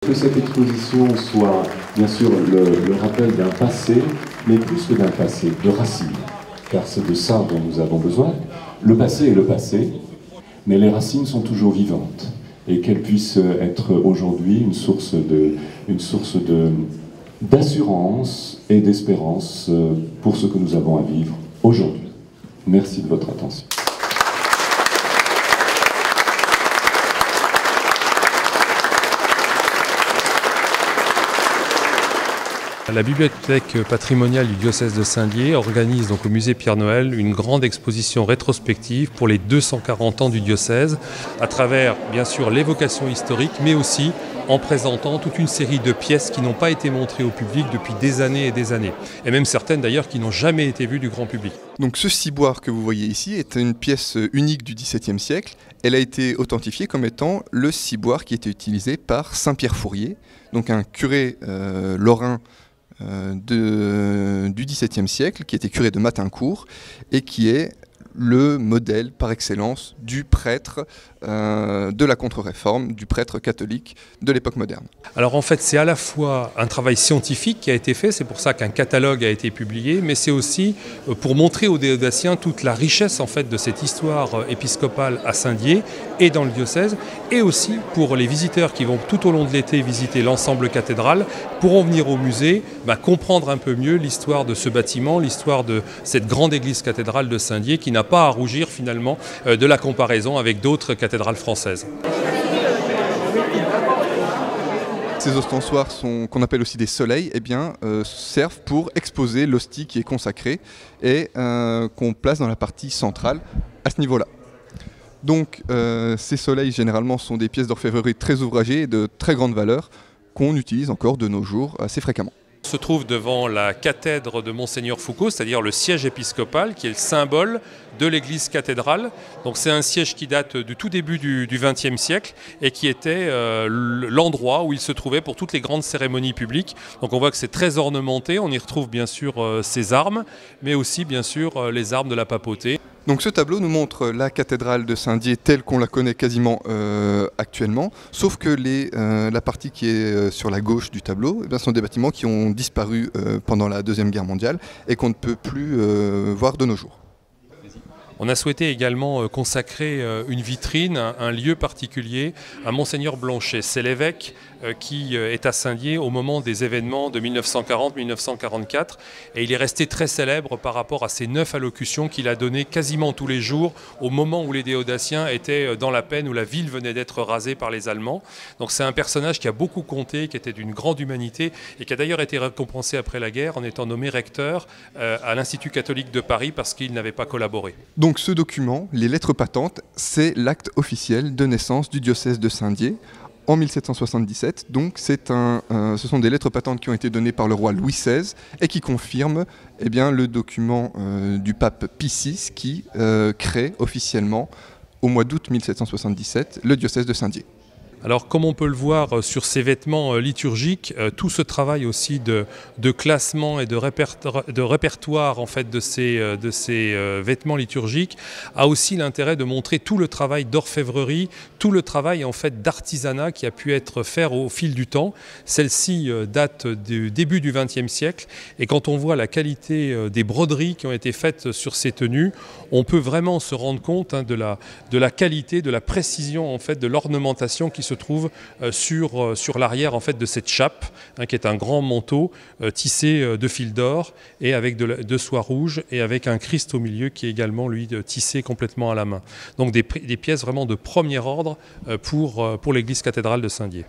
Que cette exposition soit bien sûr le rappel d'un passé, mais plus que d'un passé, de racines. Car c'est de ça dont nous avons besoin. Le passé est le passé, mais les racines sont toujours vivantes. Et qu'elles puissent être aujourd'hui une source d'assurance et d'espérance pour ce que nous avons à vivre aujourd'hui. Merci de votre attention. La bibliothèque patrimoniale du diocèse de Saint-Dié organise donc au musée Pierre-Noël une grande exposition rétrospective pour les 240 ans du diocèse, à travers bien sûr l'évocation historique, mais aussi en présentant toute une série de pièces qui n'ont pas été montrées au public depuis des années et des années. Et même certaines d'ailleurs qui n'ont jamais été vues du grand public. Donc ce ciboire que vous voyez ici est une pièce unique du XVIIe siècle. Elle a été authentifiée comme étant le ciboire qui était utilisé par Saint Pierre Fourier, donc un curé lorrain du XVIIe siècle, qui était curé de Matincourt et qui est le modèle par excellence du prêtre de la contre-réforme, du prêtre catholique de l'époque moderne. Alors en fait c'est à la fois un travail scientifique qui a été fait, c'est pour ça qu'un catalogue a été publié, mais c'est aussi pour montrer aux déodaciens toute la richesse en fait de cette histoire épiscopale à Saint-Dié et dans le diocèse, et aussi pour les visiteurs qui vont tout au long de l'été visiter l'ensemble cathédral, pourront venir au musée, comprendre un peu mieux l'histoire de ce bâtiment, l'histoire de cette grande église cathédrale de Saint-Dié qui n'a pas à rougir finalement de la comparaison avec d'autres cathédrales françaises. Ces ostensoirs qu'on appelle aussi des soleils, servent pour exposer l'hostie qui est consacrée et qu'on place dans la partie centrale à ce niveau-là. Donc ces soleils généralement sont des pièces d'orfèvrerie très ouvragées et de très grande valeur qu'on utilise encore de nos jours assez fréquemment. On se trouve devant la cathèdre de Monseigneur Foucault, c'est-à-dire le siège épiscopal qui est le symbole de l'église cathédrale. Donc c'est un siège qui date du tout début du XXe siècle et qui était l'endroit où il se trouvait pour toutes les grandes cérémonies publiques. Donc on voit que c'est très ornementé, on y retrouve bien sûr ses armes, mais aussi bien sûr les armes de la papauté. Donc ce tableau nous montre la cathédrale de Saint-Dié telle qu'on la connaît quasiment actuellement, sauf que la partie qui est sur la gauche du tableau sont des bâtiments qui ont disparu pendant la Deuxième Guerre mondiale et qu'on ne peut plus voir de nos jours. On a souhaité également consacrer une vitrine, un lieu particulier à Monseigneur Blanchet. C'est l'évêque qui est à Saint-Dié au moment des événements de 1940-1944 et il est resté très célèbre par rapport à ces 9 allocutions qu'il a données quasiment tous les jours au moment où les déodaciens étaient dans la peine, où la ville venait d'être rasée par les Allemands. Donc c'est un personnage qui a beaucoup compté, qui était d'une grande humanité et qui a d'ailleurs été récompensé après la guerre en étant nommé recteur à l'Institut catholique de Paris parce qu'il n'avait pas collaboré. Donc ce document, les lettres patentes, c'est l'acte officiel de naissance du diocèse de Saint-Dié en 1777. Donc ce sont des lettres patentes qui ont été données par le roi Louis XVI et qui confirment le document du pape Pie VI qui crée officiellement au mois d'août 1777 le diocèse de Saint-Dié. Alors comme on peut le voir sur ces vêtements liturgiques, tout ce travail aussi de classement et de répertoire en fait de ces vêtements liturgiques a aussi l'intérêt de montrer tout le travail d'orfèvrerie, tout le travail en fait d'artisanat qui a pu être fait au fil du temps. Celle-ci date du début du XXe siècle et quand on voit la qualité des broderies qui ont été faites sur ces tenues, on peut vraiment se rendre compte de la qualité, de la précision en fait de l'ornementation qui se trouve sur l'arrière en fait de cette chape qui est un grand manteau tissé de fil d'or et avec de soie rouge et avec un Christ au milieu qui est également lui tissé complètement à la main. Donc des pièces vraiment de premier ordre pour l'église cathédrale de Saint-Dié.